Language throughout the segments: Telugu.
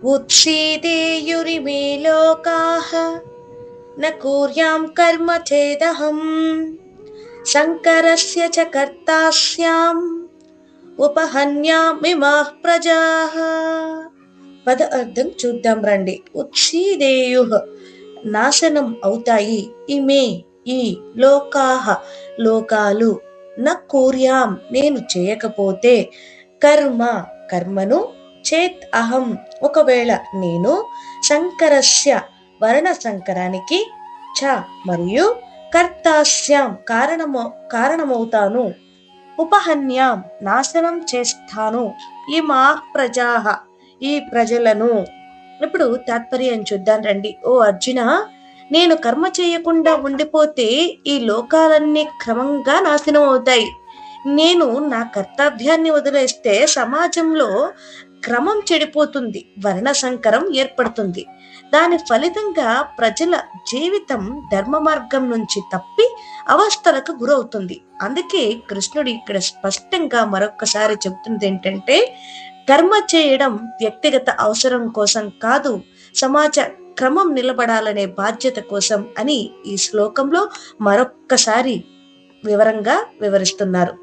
उत्सीदेयुरिमे लोकाः न कुर्यां कर्म चेदहम् शङ्करस्य च कर्तास्याम् ఉపహన్యామిమాః ప్రజాః. పద అర్థం చూద్దాం రండి. ఉత్సీదేయుః నాశనం అవుతాయి, ఇమే ఈ, లోకాః లోకాలు, న కుర్యాం నేను చేయకపోతే, కర్మ కర్మను, చేత్ అహం ఒకవేళ నేను, శంకరస్య వర్ణ సంకరానికి, చ మరియు, కర్తాస్యాం కారణమవుతాను, ఉపహన్యాం నాశనం చేస్తాను, ఇమా ప్రజాః ఈ ప్రజలను. ఇప్పుడు తాత్పర్యం చూద్దాం రండి. ఓ అర్జున, నేను కర్మ చేయకుండా ఉండిపోతే ఈ లోకాలన్నీ క్రమంగా నాశనం అవుతాయి. నేను నా కర్తవ్యాన్ని వదిలేస్తే సమాజంలో క్రమం చెడిపోతుంది, వర్ణ సంకరం ఏర్పడుతుంది. దాని ఫలితంగా ప్రజల జీవితం ధర్మ మార్గం నుంచి తప్పి అవస్థలకు గురవుతుంది. అందుకే కృష్ణుడు ఇక్కడ స్పష్టంగా మరొక్కసారి చెబుతుంది ఏంటంటే, కర్మ చేయడం వ్యక్తిగత అవసరం కోసం కాదు, సమాజ క్రమం నిలబడాలనే బాధ్యత కోసం అని ఈ శ్లోకంలో మరొక్కసారి వివరంగా వివరిస్తున్నారు.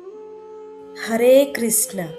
హరే కృష్ణ.